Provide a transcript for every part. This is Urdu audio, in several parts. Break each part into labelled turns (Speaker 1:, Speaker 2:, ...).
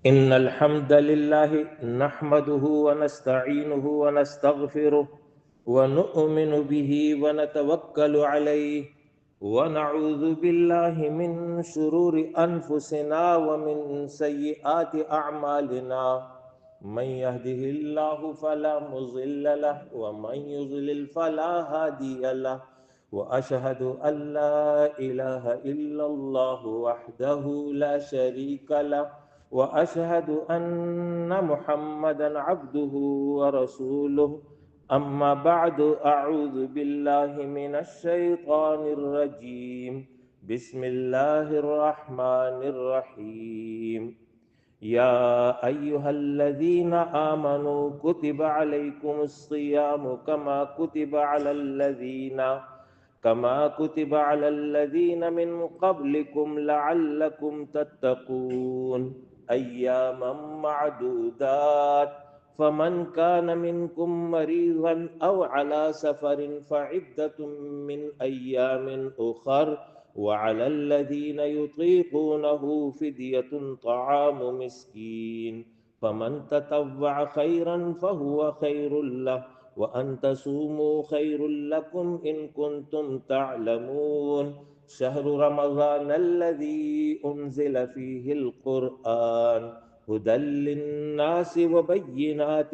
Speaker 1: إن الحمد لله نحمده ونستعينه ونستغفره ونؤمن به ونتوكل عليه ونعوذ بالله من شرور أنفسنا ومن سيئات أعمالنا من يهده الله فلا مضل له ومن يضلل فلا هادي له وأشهد أن لا إله إلا الله وحده لا شريك له وأشهد أن محمدا عبده ورسوله أما بعد أعوذ بالله من الشيطان الرجيم بسم الله الرحمن الرحيم يا أيها الذين آمنوا كتب عليكم الصيام كما كتب على الذين من قبلكم لعلكم تتقون أياما معدودات فمن كان منكم مريضا أو على سفر فعدة من أيام أخر وعلى الذين يطيقونه فدية طعام مسكين فمن تطوع خيرا فهو خير له وأن تصوموا خير لكم إن كنتم تعلمون شهر رمضان الذي أنزل فيه القرآن هدى للناس وبينات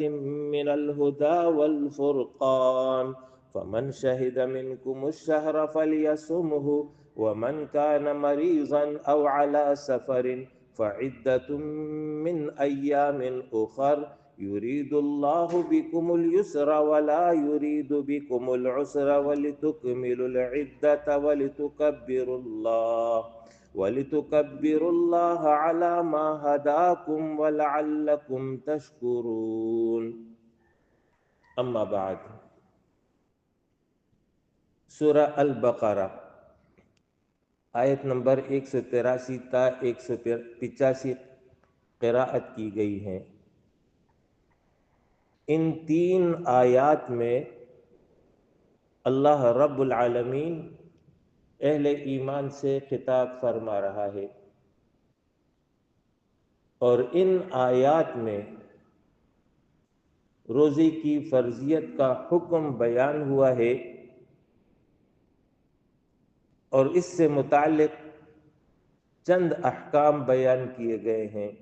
Speaker 1: من الهدى والفرقان فمن شهد منكم الشهر فليصمه ومن كان مريضا أو على سفر فعدة من أيام أخر يريد الله بكم اليسر ولا يريد بكم العسر ولتكملوا العدة ولتكبروا الله على ما هداكم ولعلكم تشكرون اما بعد سورہ البقرہ آیت نمبر 183 تا 185 قراءت کی گئی ہیں۔ ان 3 آیات میں اللہ رب العالمین اہل ایمان سے خطاب فرما رہا ہے، اور ان آیات میں روزے کی فرضیت کا حکم بیان ہوا ہے، اور اس سے متعلق چند احکام بیان کیے گئے ہیں۔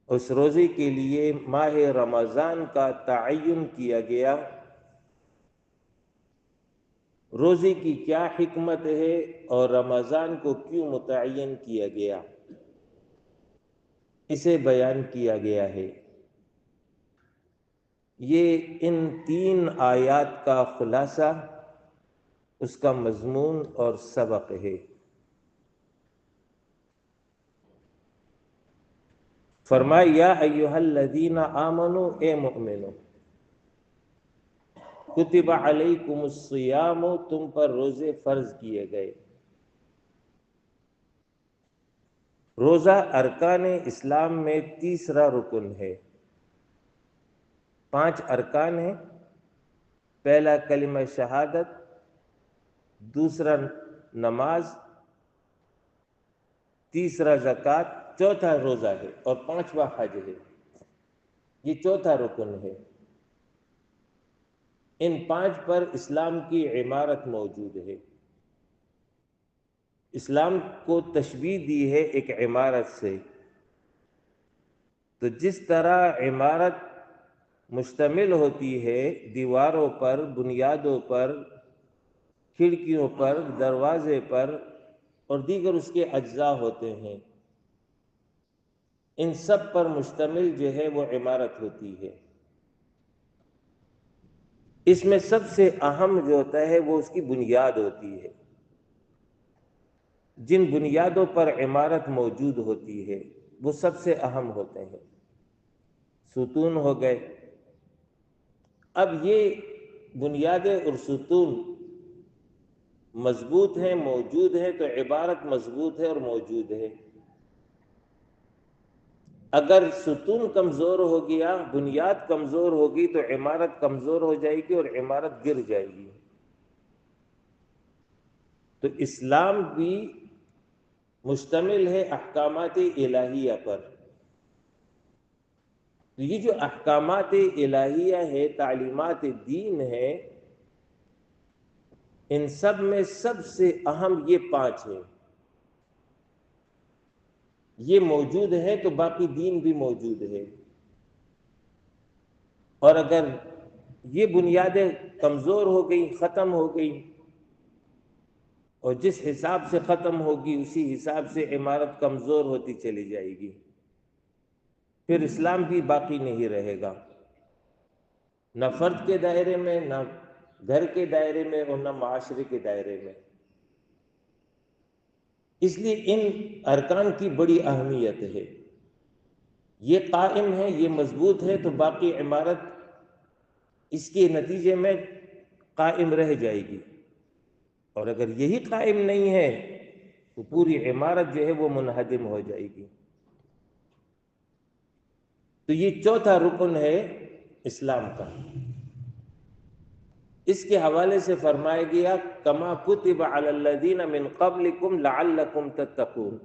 Speaker 1: اس روزے کے لیے ماہ رمضان کا تعین کیا گیا، روزے کی کیا حکمت ہے اور رمضان کو کیوں متعین کیا گیا، اسے بیان کیا گیا ہے۔ یہ ان 3 آیات کا خلاصہ، اس کا مضمون اور سبق ہے۔ فرمایا یا ایھا الذین آمنوا، اے مؤمنو، کتب علیکم الصیام، تم پر روزے فرض کیے گئے۔ روزہ ارکان اسلام میں تیسرا رکن ہے۔ 5 ارکان ہیں، پہلا کلمہ شہادت، دوسرا نماز، تیسرا زکوٰۃ، چوتھا روزہ ہے، اور 5واں حج ہے۔ یہ چوتھا رکن ہے۔ ان 5 پر اسلام کی عمارت موجود ہے۔ اسلام کو تشبیہ دی ہے ایک عمارت سے، تو جس طرح عمارت مشتمل ہوتی ہے دیواروں پر، بنیادوں پر، کھڑکیوں پر، دروازے پر اور دیگر اس کے اجزاء ہوتے ہیں، ان سب پر مشتمل جو ہے وہ عمارت ہوتی ہے۔ اس میں سب سے اہم جو ہوتا ہے وہ اس کی بنیاد ہوتی ہے۔ جن بنیادوں پر عمارت موجود ہوتی ہے وہ سب سے اہم ہوتے ہیں، ستون ہو گئے۔ اب یہ بنیادیں اور ستون مضبوط ہیں، موجود ہیں، تو عبارت مضبوط ہے اور موجود ہے۔ اگر ستون کمزور ہو گیا، بنیاد کمزور ہوگی تو عمارت کمزور ہو جائے گی اور عمارت گر جائے گی۔ تو اسلام بھی مشتمل ہے احکامات الہیہ پر. تو یہ جو احکامات الہیہ ہے، تعلیمات دین ہے، ان سب میں سب سے اہم یہ 5 ہیں. یہ موجود ہے تو باقی دین بھی موجود ہے. اور اگر یہ بنیادیں کمزور ہو گئی، ختم ہو گئی، اور جس حساب سے ختم ہوگی اسی حساب سے عمارت کمزور ہوتی چلی جائے گی، پھر اسلام بھی باقی نہیں رہے گا، نہ فرد کے دائرے میں، نہ گھر کے دائرے میں، اور نہ معاشرے کے دائرے میں. اس لیے ان ارکان کی بڑی اہمیت ہے. یہ قائم ہے، یہ مضبوط ہے تو باقی عمارت اس کے نتیجے میں قائم رہ جائے گی. اور اگر یہی قائم نہیں ہے تو پوری عمارت جو ہے وہ منہدم ہو جائے گی. تو یہ چوتھا رکن ہے اسلام کا. اس کے حوالے سے فرمایا گیا کما کتب علی الذین من قبلکم لعلکم تتقون.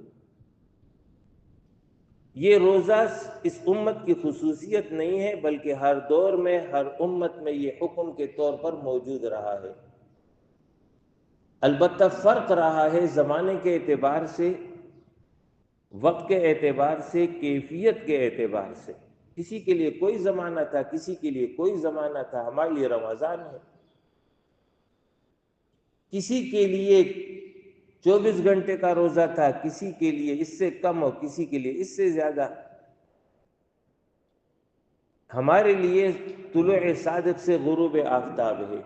Speaker 1: یہ روزہ اس امت کی خصوصیت نہیں ہے، بلکہ ہر دور میں، ہر امت میں یہ حکم کے طور پر موجود رہا ہے. البتہ فرق رہا ہے زمانے کے اعتبار سے، وقت کے اعتبار سے، کیفیت کے اعتبار سے. کسی کے لیے کوئی زمانہ تھا، کسی کے لیے کوئی زمانہ تھا. ہمارے لیے رمضان ہے، کسی کے لیے 24 گھنٹے کا روزہ تھا، کسی کے لیے اس سے کم اور کسی کے لیے اس سے زیادہ. ہمارے لیے طلوع صادق سے غروب آفتاب ہے.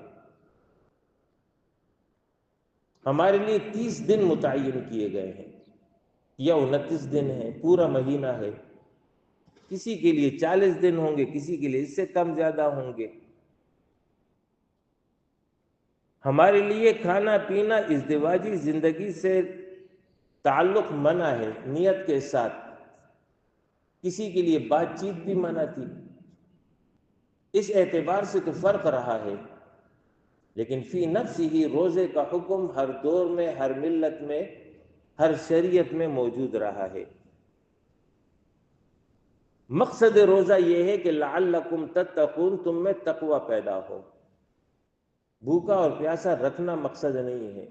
Speaker 1: ہمارے لیے 30 دن متعین کیے گئے ہیں یا 29 دن ہے، پورا مہینہ ہے. کسی کے لیے 40 دن ہوں گے، کسی کے لیے اس سے کم زیادہ ہوں گے. ہمارے لیے کھانا پینا ازدواجی زندگی سے تعلق منع ہے نیت کے ساتھ. کسی کے لیے بات چیت بھی منع تھی. اس اعتبار سے تو فرق رہا ہے، لیکن فی نفس ہی روزے کا حکم ہر دور میں، ہر ملت میں، ہر شریعت میں موجود رہا ہے. مقصد روزہ یہ ہے کہ لعلکم تتقون، تم میں تقوی پیدا ہو. بھوکا اور پیاسا رکھنا مقصد نہیں ہے،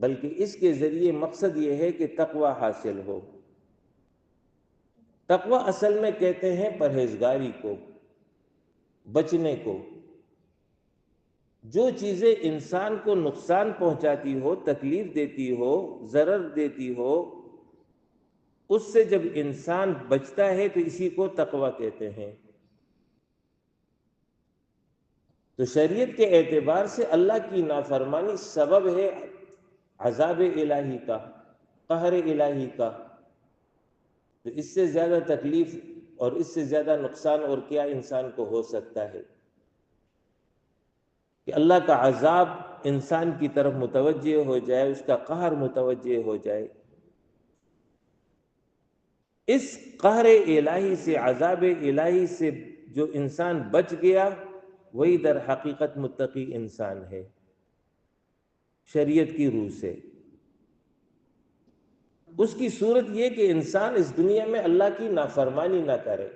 Speaker 1: بلکہ اس کے ذریعے مقصد یہ ہے کہ تقوی حاصل ہو. تقوی اصل میں کہتے ہیں پرہیزگاری کو، بچنے کو. جو چیزیں انسان کو نقصان پہنچاتی ہو، تکلیف دیتی ہو، ضرر دیتی ہو، اس سے جب انسان بچتا ہے تو اسی کو تقوی کہتے ہیں. تو شریعت کے اعتبار سے اللہ کی نافرمانی سبب ہے عذاب الہی کا، قہر الہی کا. تو اس سے زیادہ تکلیف اور اس سے زیادہ نقصان اور کیا انسان کو ہو سکتا ہے کہ اللہ کا عذاب انسان کی طرف متوجہ ہو جائے، اس کا قہر متوجہ ہو جائے. اس قہر الہی سے، عذاب الہی سے جو انسان بچ گیا وہی در حقیقت متقی انسان ہے شریعت کی روح سے. اس کی صورت یہ کہ انسان اس دنیا میں اللہ کی نافرمانی نہ کرے،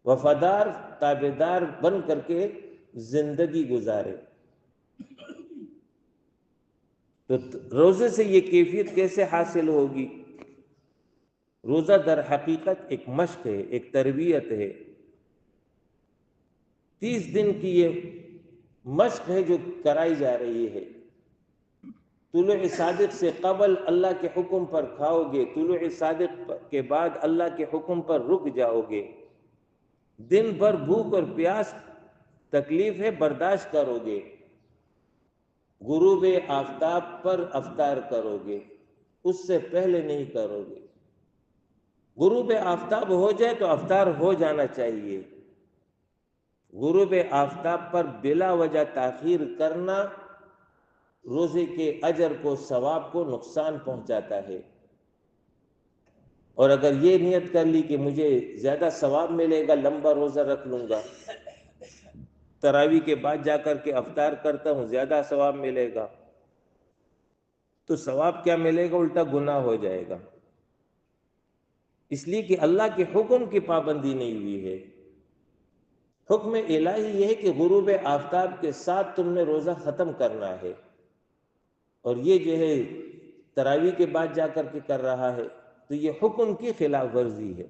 Speaker 1: وفادار تابعدار بن کر کے زندگی گزارے. تو روزے سے یہ کیفیت کیسے حاصل ہوگی؟ روزہ در حقیقت ایک مشق ہے، ایک تربیت ہے. 30 دن کی یہ مشق ہے جو کرائی جا رہی ہے. طلوع صادق سے قبل اللہ کے حکم پر کھاؤ گے، طلوع صادق کے بعد اللہ کے حکم پر رک جاؤ گے. دن بھر بھوک اور پیاس تکلیف ہے، برداشت کرو گے. غروب آفتاب پر افطار کرو گے، اس سے پہلے نہیں کرو گے. غروب آفتاب ہو جائے تو افطار ہو جانا چاہیے. غروب آفتاب پر بلا وجہ تاخیر کرنا روزے کے اجر کو، ثواب کو نقصان پہنچاتا ہے. اور اگر یہ نیت کر لی کہ مجھے زیادہ ثواب ملے گا، لمبا روزہ رکھ لوں گا، تراویح کے بعد جا کر کے افطار کرتا ہوں، زیادہ ثواب ملے گا، تو ثواب کیا ملے گا؟ الٹا گناہ ہو جائے گا، اس لیے کہ اللہ کے حکم کی پابندی نہیں ہوئی ہے۔ حکم الہی یہ ہے کہ غروب آفتاب کے ساتھ تم نے روزہ ختم کرنا ہے، اور یہ جو ہے تراویح کے بعد جا کر کے کر رہا ہے، تو یہ حکم کی خلاف ورزی ہے۔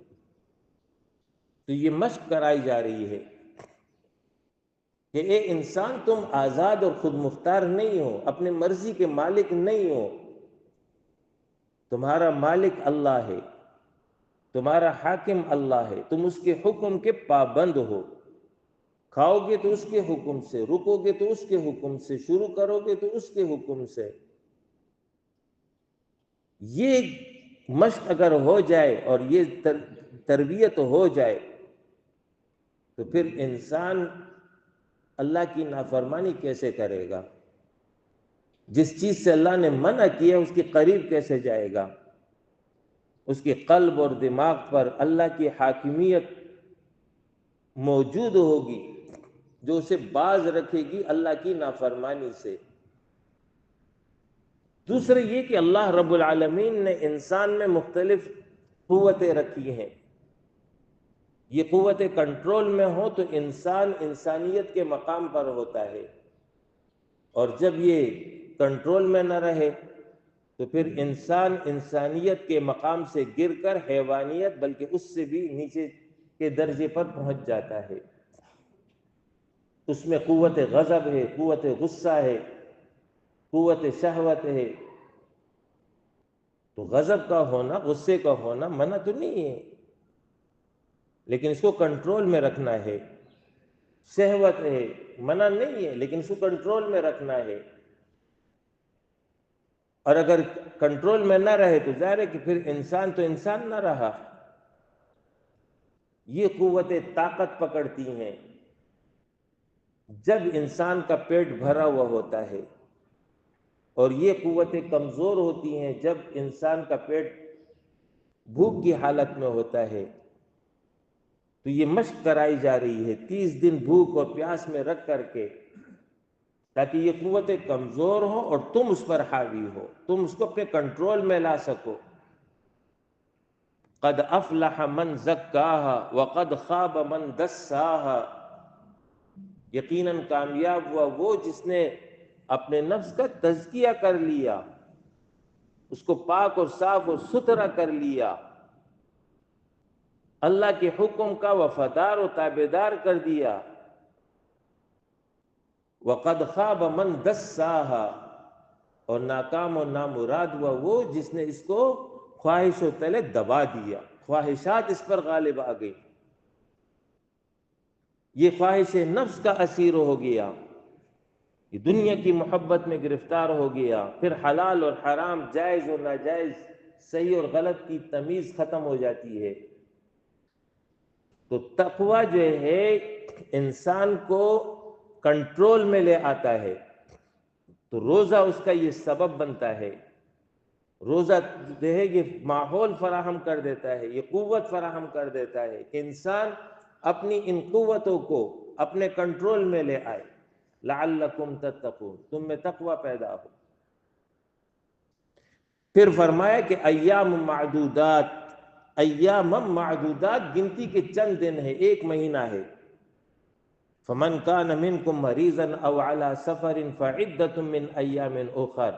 Speaker 1: تو یہ مشق کرائی جا رہی ہے کہ اے انسان، تم آزاد اور خود مختار نہیں ہو، اپنے مرضی کے مالک نہیں ہو، تمہارا مالک اللہ ہے، تمہارا حاکم اللہ ہے، تم اس کے حکم کے پابند ہو۔ کھاؤ گے تو اس کے حکم سے، رکو گے تو اس کے حکم سے، شروع کرو گے تو اس کے حکم سے۔ یہ مشق اگر ہو جائے اور یہ تربیت ہو جائے تو پھر انسان اللہ کی نافرمانی کیسے کرے گا؟ جس چیز سے اللہ نے منع کیا اس کے قریب کیسے جائے گا؟ اس کے قلب اور دماغ پر اللہ کی حاکمیت موجود ہوگی جو اسے باز رکھے گی اللہ کی نافرمانی سے۔ دوسرے یہ کہ اللہ رب العالمین نے انسان میں مختلف قوتیں رکھی ہیں، یہ قوتیں کنٹرول میں ہو تو انسان انسانیت کے مقام پر ہوتا ہے، اور جب یہ کنٹرول میں نہ رہے تو پھر انسان انسانیت کے مقام سے گر کر حیوانیت بلکہ اس سے بھی نیچے کے درجے پر پہنچ جاتا ہے۔ اس میں قوت غضب ہے، قوت غصہ ہے، قوت شہوت ہے۔ تو غضب کا ہونا، غصے کا ہونا منع تو نہیں ہے، لیکن اس کو کنٹرول میں رکھنا ہے۔ شہوت ہے، منع نہیں ہے، لیکن اس کو کنٹرول میں رکھنا ہے۔ اور اگر کنٹرول میں نہ رہے تو ظاہر ہے کہ پھر انسان تو انسان نہ رہا۔ یہ قوتیں طاقت پکڑتی ہیں جب انسان کا پیٹ بھرا ہوا ہوتا ہے، اور یہ قوتیں کمزور ہوتی ہیں جب انسان کا پیٹ بھوک کی حالت میں ہوتا ہے۔ تو یہ مشق کرائی جا رہی ہے 30 دن بھوک اور پیاس میں رکھ کر کے، تاکہ یہ قوتیں کمزور ہوں اور تم اس پر حاوی ہو، تم اس کو اپنے کنٹرول میں لا سکو۔ قد افلح من زکاها وقد خاب من دساها، یقیناً کامیاب ہوا وہ جس نے اپنے نفس کا تزکیہ کر لیا، اس کو پاک اور صاف اور ستھرا کر لیا، اللہ کے حکم کا وفادار و تابعدار کر دیا۔ وقد خاب من دساها، اور ناکام اور نامراد ہوا وہ جس نے اس کو خواہش و تلے دبا دیا، خواہشات اس پر غالب آ گئی، یہ خواہش نفس کا اسیر ہو گیا، یہ دنیا کی محبت میں گرفتار ہو گیا، پھر حلال اور حرام، جائز اور ناجائز، صحیح اور غلط کی تمیز ختم ہو جاتی ہے۔ تو تقویٰ جو ہے انسان کو کنٹرول میں لے آتا ہے، تو روزہ اس کا یہ سبب بنتا ہے۔ روزہ جو ہے یہ ماحول فراہم کر دیتا ہے، یہ قوت فراہم کر دیتا ہے کہ انسان اپنی ان قوتوں کو اپنے کنٹرول میں لے آئے، لعلکم تتقون، تم میں تقوی پیدا ہو۔ پھر فرمایا کہ ایام معدودات، ایام معدودات گنتی کے چند دن ہے، ایک مہینہ ہے۔ فمن کان منکم مریضا او علی سفر فعدۃ من ایام اخر،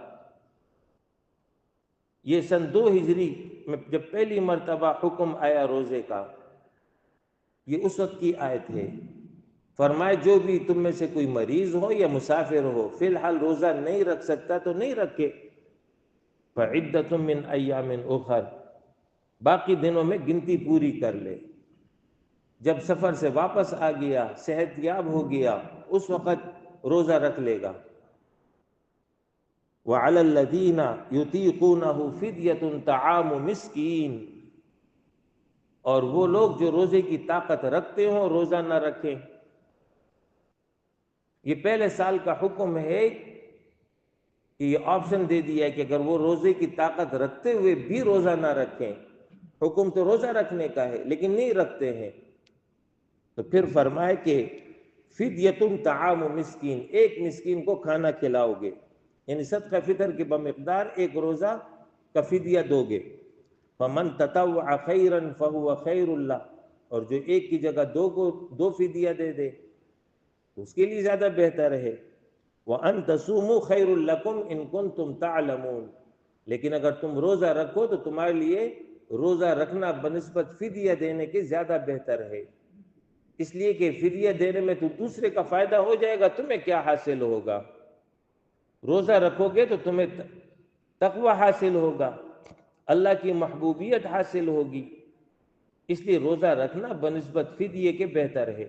Speaker 1: یہ سن 2 ہجری میں جب پہلی مرتبہ حکم آیا روزے کا، یہ اس وقت کی آیت ہے۔ فرمائے جو بھی تم میں سے کوئی مریض ہو یا مسافر ہو، فی الحال روزہ نہیں رکھ سکتا تو نہیں رکھے، فعدۃ من ایام اخر، باقی دنوں میں گنتی پوری کر لے۔ جب سفر سے واپس آ گیا، صحت یاب ہو گیا، اس وقت روزہ رکھ لے گا۔ وعلی الذین یطیقونہ فدیۃ طعام مسکین، اور وہ لوگ جو روزے کی طاقت رکھتے ہوں روزہ نہ رکھیں۔ یہ پہلے سال کا حکم ہے کہ یہ آپشن دے دیا ہے کہ اگر وہ روزے کی طاقت رکھتے ہوئے بھی روزہ نہ رکھیں، حکم تو روزہ رکھنے کا ہے لیکن نہیں رکھتے ہیں، تو پھر فرمائے کہ فدیۃ طعام مسکین، ایک مسکین کو کھانا کھلاؤ گے۔ یعنی صدقہ فطر کے بمقدار ایک روزہ کا فدیہ دو گے. فمن تطوع خیرا فهو خیر اللہ، اور جو ایک کی جگہ دو فدیہ دے دے اس کے لیے زیادہ بہتر ہے. وَأَن تَصُومُوا خَيْرٌ لَكُمْ إِن كُنتُمْ تَعْلَمُونَ، لیکن اگر تم روزہ رکھو تو تمہارے لیے روزہ رکھنا بنسبت فدیہ دینے کے زیادہ بہتر ہے، اس لیے کہ فدیہ دینے میں تو دوسرے کا فائدہ ہو جائے گا، تمہیں کیا حاصل ہوگا؟ روزہ رکھو گے تو تمہیں تقوی حاصل ہوگا، اللہ کی محبوبیت حاصل ہوگی، اس لیے روزہ رکھنا بنسبت فدیے کے بہتر ہے.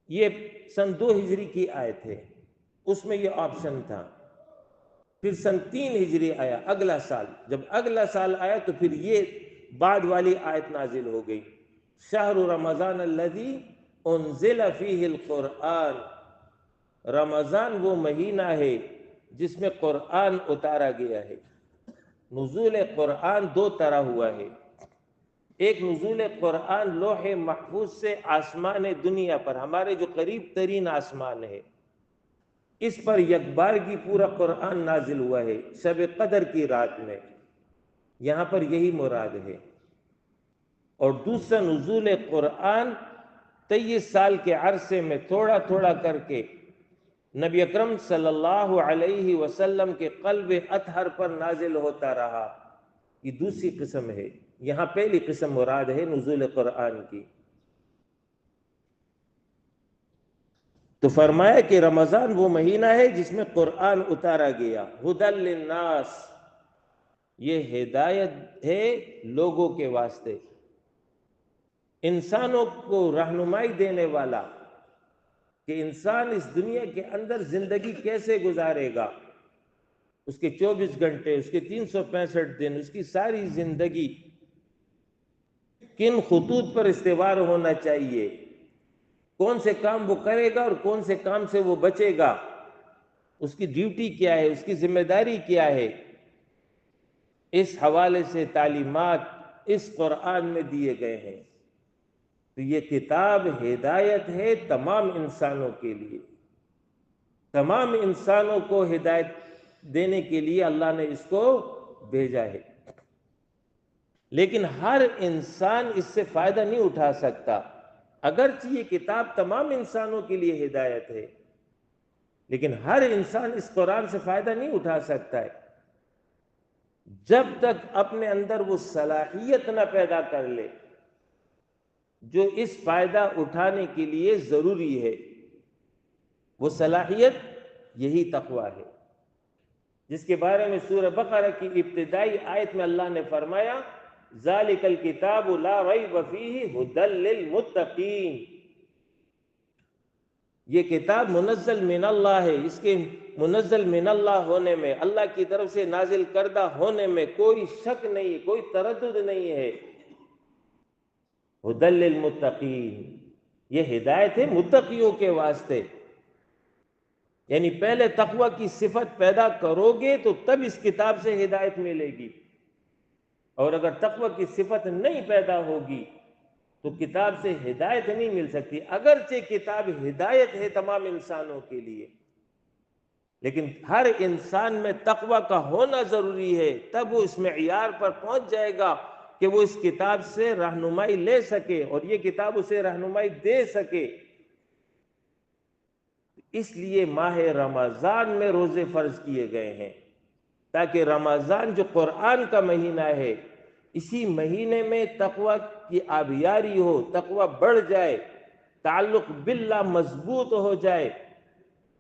Speaker 1: یہ سن 2 ہجری کی آیت ہے، اس میں یہ آپشن تھا. پھر سن 3 ہجری آیا، اگلا سال. جب اگلا سال آیا تو پھر یہ بعد والی آیت نازل ہو گئی، شہر رمضان الذی انزل فیہ القرآن، رمضان وہ مہینہ ہے جس میں قرآن اتارا گیا ہے. نزول قرآن 2 طرح ہوا ہے. ایک نزول قرآن لوح محفوظ سے آسمان دنیا پر، ہمارے جو قریب ترین آسمان ہے، اس پر یکبارگی پورا قرآن نازل ہوا ہے شب قدر کی رات میں، یہاں پر یہی مراد ہے. اور دوسرا نزول قرآن 23 سال کے عرصے میں تھوڑا تھوڑا کر کے نبی اکرم صلی اللہ علیہ وسلم کے قلب اطہر پر نازل ہوتا رہا. یہ دوسری قسم ہے، یہاں پہلی قسم مراد ہے نزول قرآن کی. تو فرمایا کہ رمضان وہ مہینہ ہے جس میں قرآن اتارا گیا، ہدی للناس، یہ ہدایت ہے لوگوں کے واسطے، انسانوں کو رہنمائی دینے والا، کہ انسان اس دنیا کے اندر زندگی کیسے گزارے گا، اس کے 24 گھنٹے، اس کے 365 دن، اس کی ساری زندگی کن خطوط پر استوار ہونا چاہیے، کون سے کام وہ کرے گا اور کون سے کام سے وہ بچے گا، اس کی ڈیوٹی کیا ہے، اس کی ذمہ داری کیا ہے، اس حوالے سے تعلیمات اس قرآن میں دیے گئے ہیں. تو یہ کتاب ہدایت ہے تمام انسانوں کے لیے، تمام انسانوں کو ہدایت دینے کے لیے اللہ نے اس کو بھیجا ہے. لیکن ہر انسان اس سے فائدہ نہیں اٹھا سکتا. اگرچہ یہ کتاب تمام انسانوں کے لیے ہدایت ہے، لیکن ہر انسان اس قرآن سے فائدہ نہیں اٹھا سکتا ہے جب تک اپنے اندر وہ صلاحیت نہ پیدا کر لے جو اس فائدہ اٹھانے کے لیے ضروری ہے. وہ صلاحیت یہی تقویٰ ہے، جس کے بارے میں سورہ بقرہ کی ابتدائی آیت میں اللہ نے فرمایا ذالک الکتاب لا ریب فیہ ھدی للمتقین، یہ کتاب منزل من اللہ ہے، اس کے منزل من اللہ ہونے میں، اللہ کی طرف سے نازل کردہ ہونے میں کوئی شک نہیں، کوئی تردد نہیں ہے. ھدی للمتقین، یہ ہدایت ہے متقیوں کے واسطے. یعنی پہلے تقوی کی صفت پیدا کرو گے تو تب اس کتاب سے ہدایت ملے گی، اور اگر تقوی کی صفت نہیں پیدا ہوگی تو کتاب سے ہدایت نہیں مل سکتی. اگرچہ کتاب ہدایت ہے تمام انسانوں کے لیے، لیکن ہر انسان میں تقوی کا ہونا ضروری ہے، تب وہ اس معیار پر پہنچ جائے گا کہ وہ اس کتاب سے رہنمائی لے سکے اور یہ کتاب اسے رہنمائی دے سکے. اس لیے ماہ رمضان میں روزے فرض کیے گئے ہیں، تاکہ رمضان جو قرآن کا مہینہ ہے، اسی مہینے میں تقوی کی آبیاری ہو، تقوی بڑھ جائے، تعلق باللہ مضبوط ہو جائے،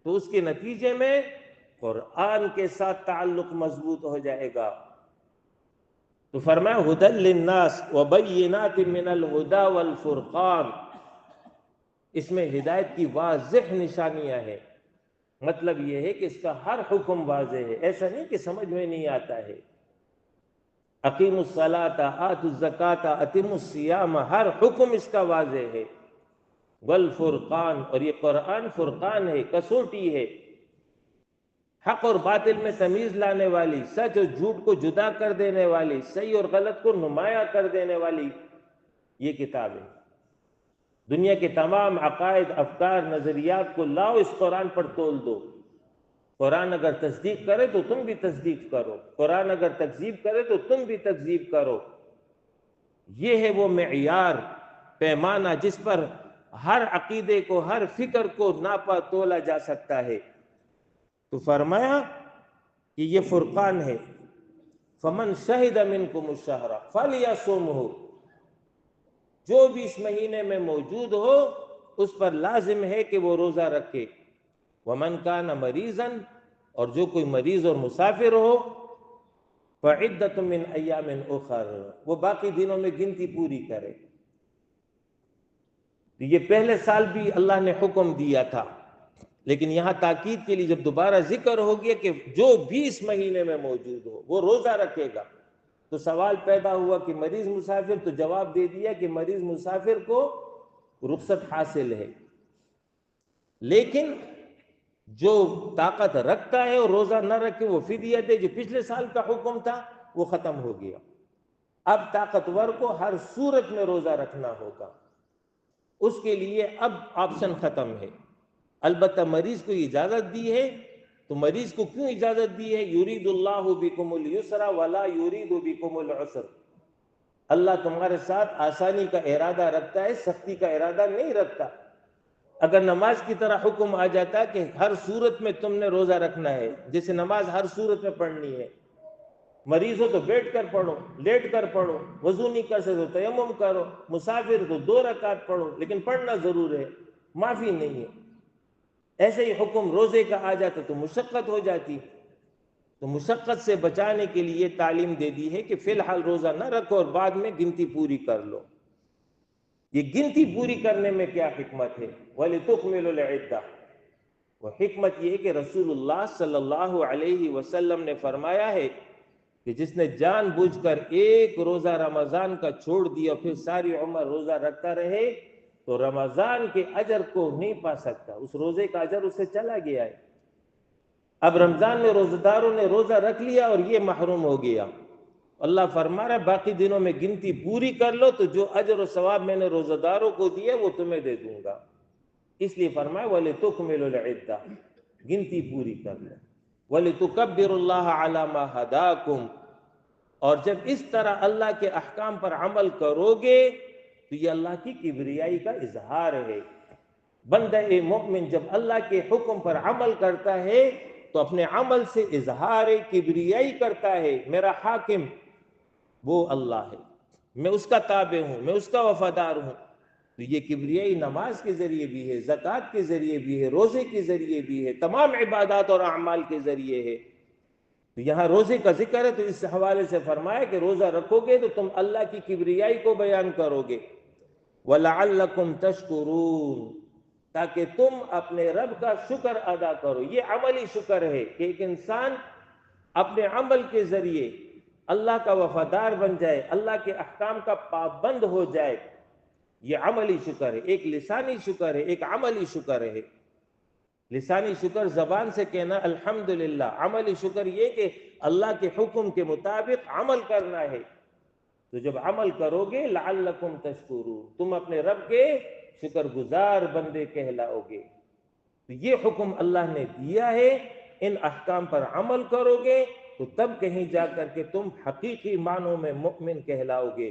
Speaker 1: تو اس کے نتیجے میں قرآن کے ساتھ تعلق مضبوط ہو جائے گا. تو فرمایا ھدی للناس وبینات من الھدی والفرقان، اس میں ہدایت کی واضح نشانیاں ہیں. مطلب یہ ہے کہ اس کا ہر حکم واضح ہے، ایسا نہیں کہ سمجھ میں نہیں آتا ہے. اقیموا الصلاۃ آتوا الزکاۃ اتموا الصیام، ہر حکم اس کا واضح ہے. والفرقان، اور یہ قرآن فرقان ہے، کسوٹی ہے، حق اور باطل میں تمیز لانے والی، سچ اور جھوٹ کو جدا کر دینے والی، صحیح اور غلط کو نمایاں کر دینے والی یہ کتاب ہے. دنیا کے تمام عقائد، افکار، نظریات کو لاؤ اس قرآن پر تول دو، قرآن اگر تصدیق کرے تو تم بھی تصدیق کرو، قرآن اگر تکذیب کرے تو تم بھی تکذیب کرو۔ یہ ہے وہ معیار، پیمانہ جس پر ہر عقیدے کو، ہر فکر کو ناپا تولا جا سکتا ہے۔ تو فرمایا کہ یہ فرقان ہے، فمن شہد منکم الشہر فلیصمہ، جو بھی اس مہینے میں موجود ہو اس پر لازم ہے کہ وہ روزہ رکھے۔ ومن کان مریضا، اور جو کوئی مریض اور مسافر ہو، فعدۃ من ایام اخر، وہ باقی دنوں میں گنتی پوری کرے۔ یہ پہلے سال بھی اللہ نے حکم دیا تھا، لیکن یہاں تاکید کے لیے جب دوبارہ ذکر ہو گیا کہ جو بھی اس مہینے میں موجود ہو وہ روزہ رکھے گا، تو سوال پیدا ہوا کہ مریض مسافر، تو جواب دے دیا کہ مریض مسافر کو رخصت حاصل ہے، لیکن جو طاقت رکھتا ہے اور روزہ نہ رکھے وہ فدیہ دے۔ جو پچھلے سال کا حکم تھا وہ ختم ہو گیا، اب طاقتور کو ہر صورت میں روزہ رکھنا ہوگا، اس کے لیے اب آپشن ختم ہے۔ البتہ مریض کو اجازت دی ہے، تو مریض کو کیوں اجازت دی ہے؟ یرید اللہ بکم اليسر ولا یرید بکم العسر، اللہ تمہارے ساتھ آسانی کا ارادہ رکھتا ہے، سختی کا ارادہ نہیں رکھتا۔ اگر نماز کی طرح حکم آ جاتا ہے کہ ہر صورت میں تم نے روزہ رکھنا ہے، جیسے نماز ہر صورت میں پڑھنی ہے، مریض ہو تو بیٹھ کر پڑھو، لیٹ کر پڑھو، وضو نہیں کر سکتے تو تیمم کرو، مسافر تو 2 رکعت پڑھو، لیکن پڑھنا ضرور ہے، معافی نہیں ہے۔ ایسے ہی حکم روزے کا آ جاتا تو مشقت ہو جاتی، تو مشقت سے بچانے کے لیے تعلیم دے دی ہے کہ فی الحال روزہ نہ رکھو اور بعد میں گنتی پوری کر لو۔ یہ گنتی پوری کرنے میں کیا حکمت ہے؟ وَلِتُكْمِلُوا الْعِدَّةَ، وہ حکمت یہ ہے کہ رسول اللہ صلی اللہ علیہ وسلم نے فرمایا ہے کہ جس نے جان بوجھ کر ایک روزہ رمضان کا چھوڑ دیا پھر ساری عمر روزہ رکھتا رہے تو رمضان کے اجر کو نہیں پا سکتا، اس روزے کا اجر اسے چلا گیا ہے۔ اب رمضان میں روزہ داروں نے روزہ رکھ لیا اور یہ محروم ہو گیا۔ اللہ فرما رہا ہے باقی دنوں میں گنتی پوری کر لو تو جو اجر و ثواب میں نے روزہ داروں کو دیا وہ تمہیں دے دوں گا۔ اس لیے فرمایا وَلِتُكْمِلُوا الْعِدَّةَ، گنتی پوری کر لو، وَلِتُكَبِّرُوا اللَّهَ عَلَى مَا هَدَاكُمْ، اور جب اس طرح اللہ کے احکام پر عمل کرو گے تو یہ اللہ کی کبریائی کا اظہار ہے۔ بندہ مومن جب اللہ کے حکم پر عمل کرتا ہے تو اپنے عمل سے اظہار کبریائی کرتا ہے، میرا حاکم وہ اللہ ہے، میں اس کا تابع ہوں، میں اس کا وفادار ہوں۔ تو یہ کبریائی نماز کے ذریعے بھی ہے، زکوٰۃ کے ذریعے بھی ہے، روزے کے ذریعے بھی ہے، تمام عبادات اور اعمال کے ذریعے ہے۔ تو یہاں روزے کا ذکر ہے تو اس حوالے سے فرمایا کہ روزہ رکھو گے تو تم اللہ کی کبریائی کو بیان کرو گے۔ وَلَعَلَّكُمْ تَشْكُرُونَ، تاکہ تم اپنے رب کا شکر ادا کرو۔ یہ عملی شکر ہے کہ ایک انسان اپنے عمل کے ذریعے اللہ کا وفادار بن جائے، اللہ کے احکام کا پابند ہو جائے، یہ عملی شکر ہے۔ ایک لسانی شکر ہے، ایک عملی شکر ہے۔ لسانی شکر زبان سے کہنا الحمدللہ، عملی شکر یہ کہ اللہ کے حکم کے مطابق عمل کرنا ہے۔ تو جب عمل کرو گے لعلکم تشکرون، تم اپنے رب کے شکر گزار بندے کہلاؤ گے۔ تو یہ حکم اللہ نے دیا ہے، ان احکام پر عمل کرو گے تو تب کہیں جا کر کے تم حقیقی معنوں میں مؤمن کہلاؤ گے۔